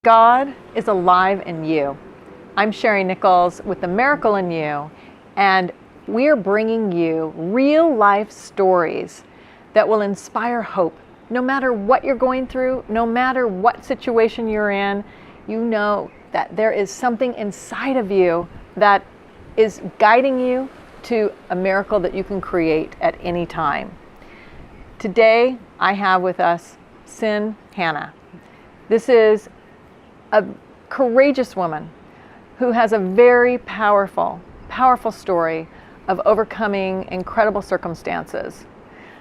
God is alive in you. I'm Sherry Nichols with The Miracle in You, and we're bringing you real life stories that will inspire hope. No matter what you're going through, no matter what situation you're in, you know that there is something inside of you that is guiding you to a miracle that you can create at any time. Today, I have with us Sin Hannah. This is a courageous woman who has a very powerful story of overcoming incredible circumstances.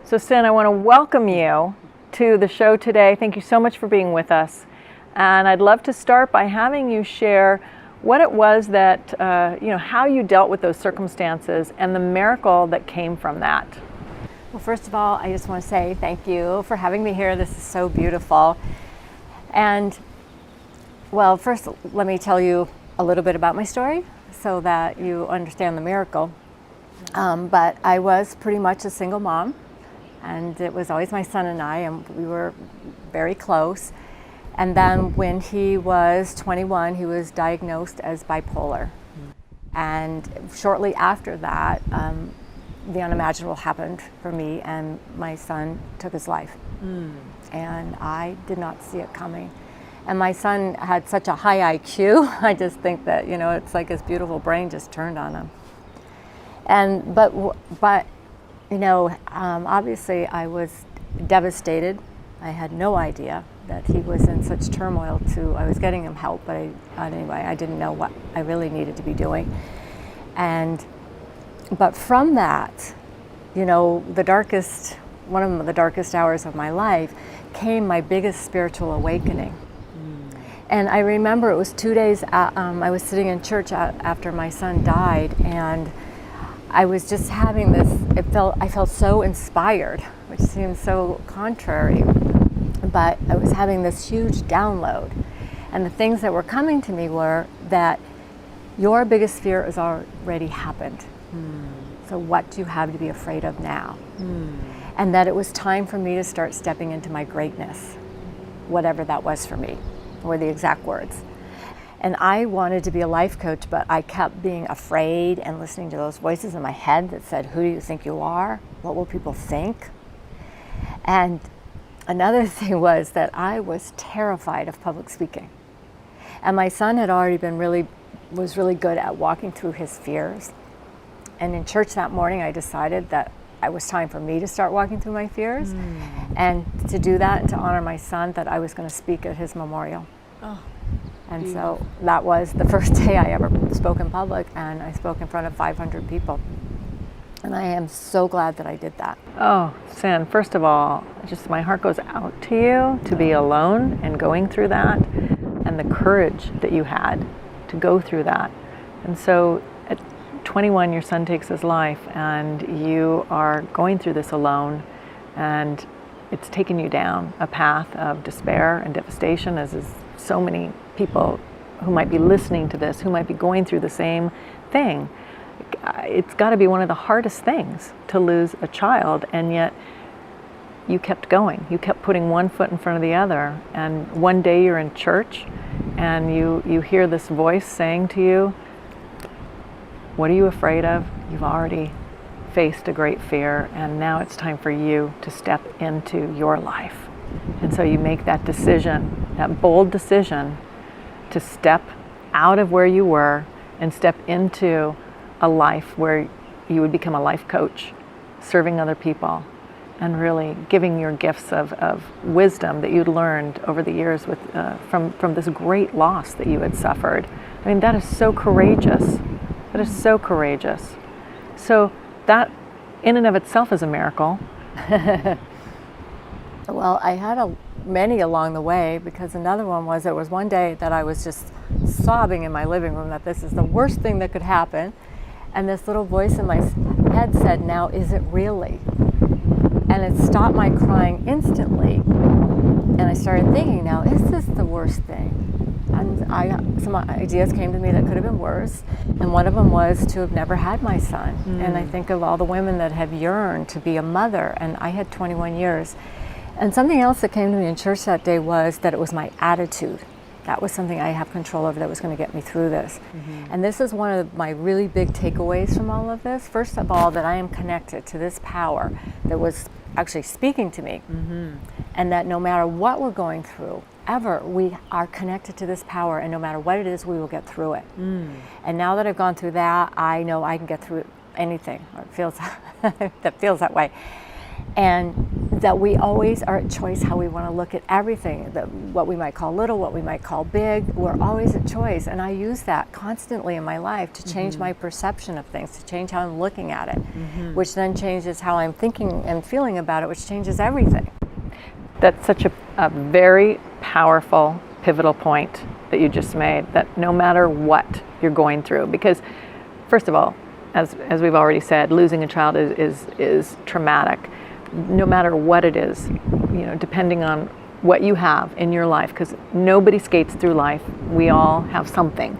So Sin, I want to welcome you to the show today. Thank you so much for being with us. And I'd love to start by having you share what it was that, how you dealt with those circumstances and the miracle that came from that. Well, first of all, I just want to say thank you for having me here. This is so beautiful. And well, first, let me tell you a little bit about my story so that you understand the miracle. But I was pretty much a single mom, and it was always my son and I, and we were very close. And then when he was 21, he was diagnosed as bipolar. And shortly after that, the unimaginable happened for me, and my son took his life. And I did not see it coming. And my son had such a high IQ. I just think that, it's like his beautiful brain just turned on him. And, but obviously I was devastated. I had no idea that he was in such turmoil too. I was getting him help, but anyway, I didn't know what I really needed to be doing. But from that, one of the darkest hours of my life came my biggest spiritual awakening. And I remember it was 2 days, I was sitting in church after my son died, and I was just having this, I felt so inspired, which seems so contrary, but I was having this huge download. And the things that were coming to me were that your biggest fear has already happened. So what do you have to be afraid of now? And that it was time for me to start stepping into my greatness, whatever that was for me, were the exact words. And I wanted to be a life coach, but I kept being afraid and listening to those voices in my head that said, who do you think you are? What will people think? And another thing was that I was terrified of public speaking. And my son had already was really good at walking through his fears. And in church that morning, I decided that it was time for me to start walking through my fears, and to do that and to honor my son, that I was going to speak at his memorial. And so that was the first day I ever spoke in public, and I spoke in front of 500 people. And I am so glad that I did that. Oh, Sin, first of all, just my heart goes out to you to be alone and going through that, and the courage that you had to go through that. And so at 21, your son takes his life, and you are going through this alone, and it's taken you down a path of despair and devastation, as is so many people who might be listening to this, who might be going through the same thing. It's got to be one of the hardest things to lose a child, and yet you kept going. You kept putting one foot in front of the other, and one day you're in church, and you hear this voice saying to you, what are you afraid of? You've already faced a great fear, and now it's time for you to step into your life. And so you make that decision, that bold decision, to step out of where you were and step into a life where you would become a life coach, serving other people, and really giving your gifts of wisdom that you'd learned over the years from this great loss that you had suffered. I mean, that is so courageous. That is so courageous. So that in and of itself is a miracle. Well, I had many along the way, because another one was, there was one day that I was just sobbing in my living room that this is the worst thing that could happen. And this little voice in my head said, now is it really? And it stopped my crying instantly. And I started thinking, now is this the worst thing? And some ideas came to me that could have been worse. And one of them was to have never had my son. And I think of all the women that have yearned to be a mother, and I had 21 years. And something else that came to me in church that day was that it was my attitude. That was something I have control over that was going to get me through this. And this is one of my really big takeaways from all of this. First of all, that I am connected to this power that was actually speaking to me. And that no matter what we're going through, ever, we are connected to this power, and no matter what it is, we will get through it. And now that I've gone through that, I know I can get through anything. It feels that feels that way. And that we always are at choice how we want to look at everything, what we might call little, what we might call big. We're always at choice, and I use that constantly in my life to change my perception of things, to change how I'm looking at it, which then changes how I'm thinking and feeling about it, which changes everything. That's such a very powerful, pivotal point that you just made, that no matter what you're going through, because first of all, as we've already said, losing a child is traumatic. No matter what it is, depending on what you have in your life, because nobody skates through life. We all have something.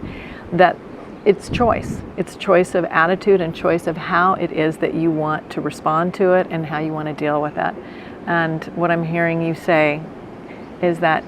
That it's choice. It's choice of attitude and choice of how it is that you want to respond to it and how you want to deal with it. And what I'm hearing you say is that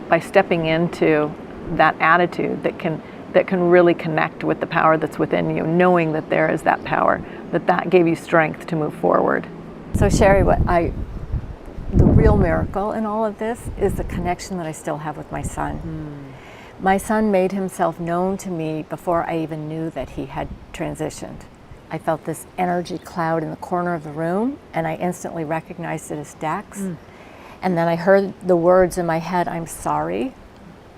by stepping into that attitude that can really connect with the power that's within you, knowing that there is that power, that gave you strength to move forward. So Sherry, the real miracle in all of this is the connection that I still have with my son. My son made himself known to me before I even knew that he had transitioned. I felt this energy cloud in the corner of the room, and I instantly recognized it as Dex. And then I heard the words in my head, "I'm sorry."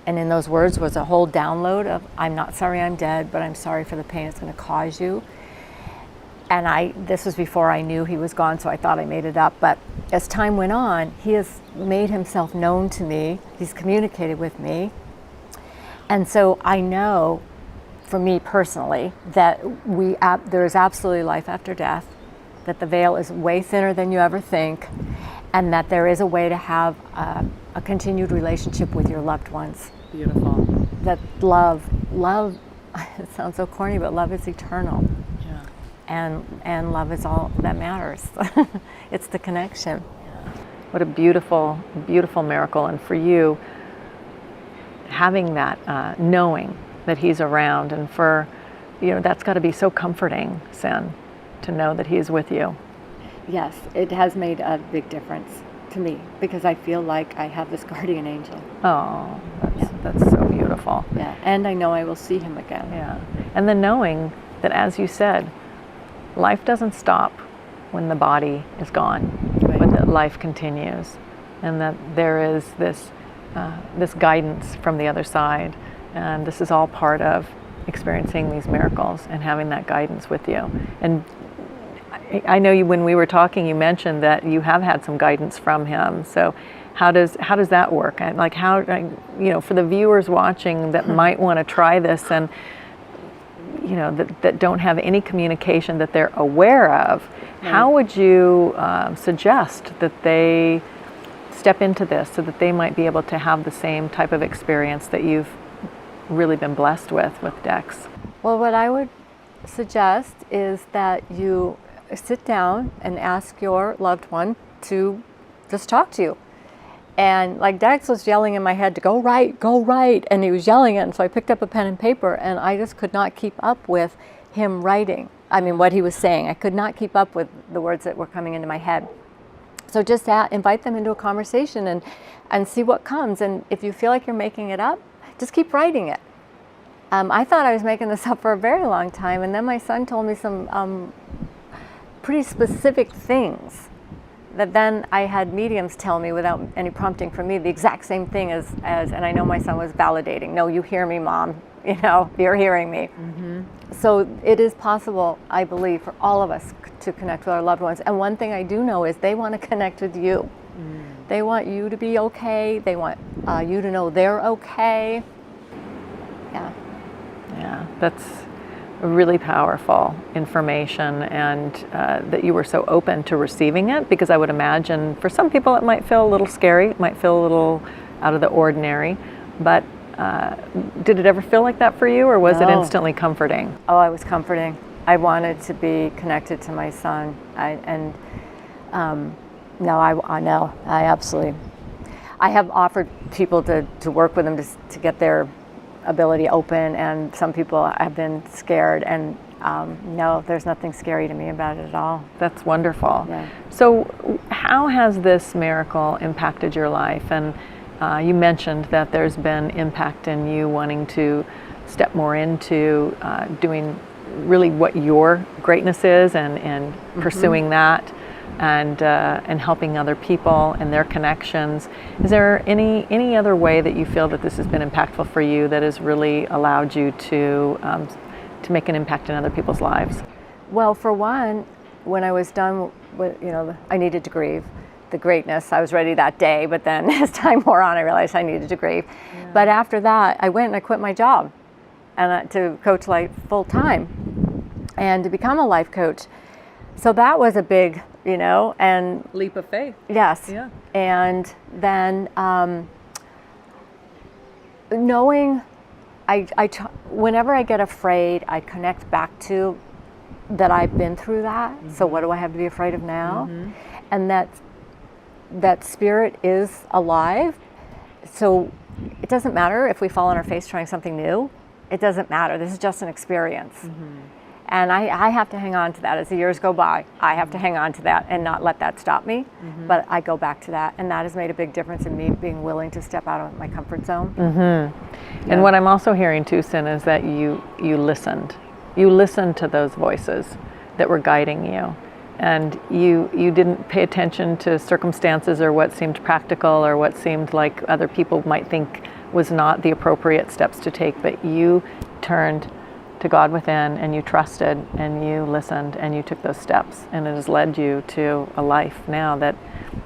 And in those words was a whole download of, I'm not sorry I'm dead, but I'm sorry for the pain it's going to cause you. And this was before I knew he was gone, so I thought I made it up. But as time went on, he has made himself known to me. He's communicated with me. And so I know, for me personally, that there is absolutely life after death, that the veil is way thinner than you ever think, and that there is a way to have a continued relationship with your loved ones. Beautiful. That love, it sounds so corny, but love is eternal. And love is all that matters. It's the connection. What a beautiful, beautiful miracle. And for you, having that, knowing that he's around, and for, that's got to be so comforting, Sin, to know that he's with you. Yes, it has made a big difference to me, because I feel like I have this guardian angel. Oh, that's so beautiful. Yeah, and I know I will see him again. Yeah, and then knowing that, as you said, life doesn't stop when the body is gone, but that life continues, and that there is this guidance from the other side, and this is all part of experiencing these miracles and having that guidance with you. And I know when we were talking, you mentioned that you have had some guidance from him. So how does that work? And like for the viewers watching that might want to try this, and that don't have any communication that they're aware of, how would you suggest that they step into this so that they might be able to have the same type of experience that you've really been blessed with Dex? Well, what I would suggest is that you sit down and ask your loved one to just talk to you. And like Dex was yelling in my head to go right, and he was yelling it, and so I picked up a pen and paper, and I just could not keep up with him writing. I mean, what he was saying. I could not keep up with the words that were coming into my head. So just invite them into a conversation and see what comes. And if you feel like you're making it up, just keep writing it. I thought I was making this up for a very long time, and then my son told me some pretty specific things that then I had mediums tell me without any prompting from me the exact same thing as and I know my son was validating. No, you hear me, Mom. You're hearing me. So it is possible, I believe, for all of us to connect with our loved ones. And one thing I do know is they want to connect with you. They want you to be okay. They want you to know they're okay. Yeah, that's really powerful information, and that you were so open to receiving it, because I would imagine for some people it might feel a little scary, it might feel a little out of the ordinary, but did it ever feel like that for you, or was it instantly comforting? Oh, it was comforting. I wanted to be connected to my son, I absolutely, I have offered people to work with them to get their ability open, and some people have been scared, and no, there's nothing scary to me about it at all. That's wonderful. Yeah. So how has this miracle impacted your life? And you mentioned that there's been impact in you wanting to step more into doing really what your greatness is, and pursuing that, and helping other people and their connections. Is there any other way that you feel that this has been impactful for you, that has really allowed you to make an impact in other people's lives? Well, for one, when I was done with, I needed to grieve the greatness. I was ready that day, but then as time wore on, I realized I needed to grieve. Yeah. But after that, I went and I quit my job and to coach life full time and to become a life coach. So that was a big, and leap of faith. Yes. Yeah. And then knowing, whenever I get afraid, I connect back to that I've been through that. Mm-hmm. So what do I have to be afraid of now? Mm-hmm. And that spirit is alive. So it doesn't matter if we fall on our face trying something new. It doesn't matter. This is just an experience. Mm-hmm. And I have to hang on to that as the years go by. I have to hang on to that and not let that stop me. Mm-hmm. But I go back to that, and that has made a big difference in me being willing to step out of my comfort zone. Mm-hmm. Yeah. And what I'm also hearing too, Sin, is that you listened. You listened to those voices that were guiding you. And you didn't pay attention to circumstances or what seemed practical or what seemed like other people might think was not the appropriate steps to take, but you turned to God within, and you trusted, and you listened, and you took those steps, and it has led you to a life now that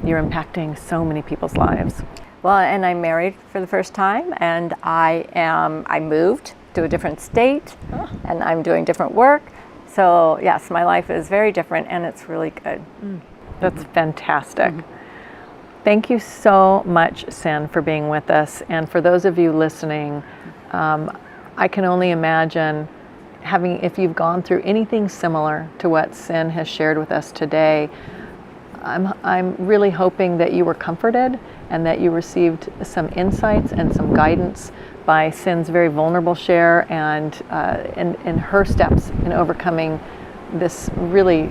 you're impacting so many people's lives. Well, and I'm married for the first time, and I moved to a different state, and I'm doing different work. So yes, my life is very different, and it's really good. That's fantastic. Thank you so much, Sin, for being with us. And for those of you listening, I can only imagine if you've gone through anything similar to what Sin has shared with us today. I'm really hoping that you were comforted and that you received some insights and some guidance by Sin's very vulnerable share and her steps in overcoming this really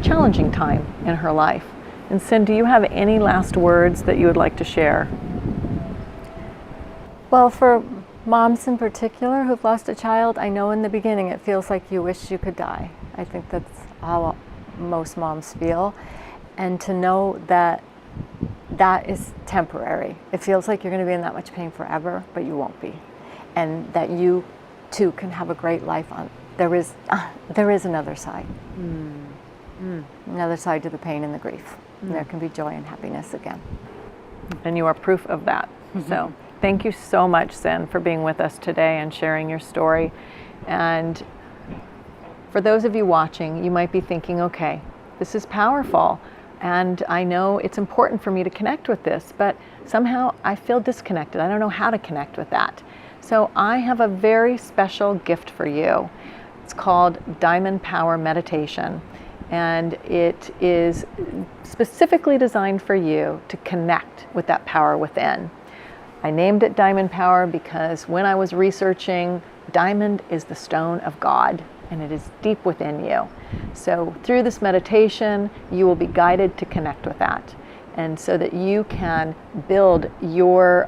challenging time in her life. And Sin, do you have any last words that you would like to share? Well, for moms in particular who've lost a child, I know in the beginning it feels like you wish you could die. I think that's how most moms feel. And to know that that is temporary. It feels like you're going to be in that much pain forever, but you won't be. And that you too can have a great life on. There is another side. Another side to the pain and the grief. And there can be joy and happiness again. And you are proof of that. So thank you so much, Sin, for being with us today and sharing your story. And for those of you watching, you might be thinking, okay, this is powerful. And I know it's important for me to connect with this, but somehow I feel disconnected. I don't know how to connect with that. So I have a very special gift for you. It's called Diamond Power Meditation. And it is specifically designed for you to connect with that power within. I named it Diamond Power because when I was researching, diamond is the stone of God, and it is deep within you. So through this meditation, you will be guided to connect with that, and so that you can build your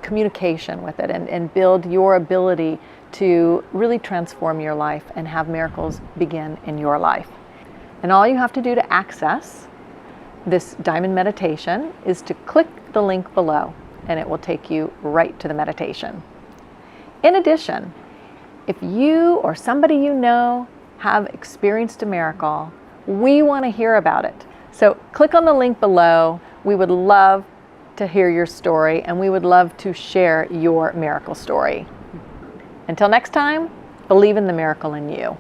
communication with it and build your ability to really transform your life and have miracles begin in your life. And all you have to do to access this diamond meditation is to click the link below, and it will take you right to the meditation. In addition, if you or somebody you know have experienced a miracle, we want to hear about it. So click on the link below. We would love to hear your story, and we would love to share your miracle story. Until next time, believe in the miracle in you.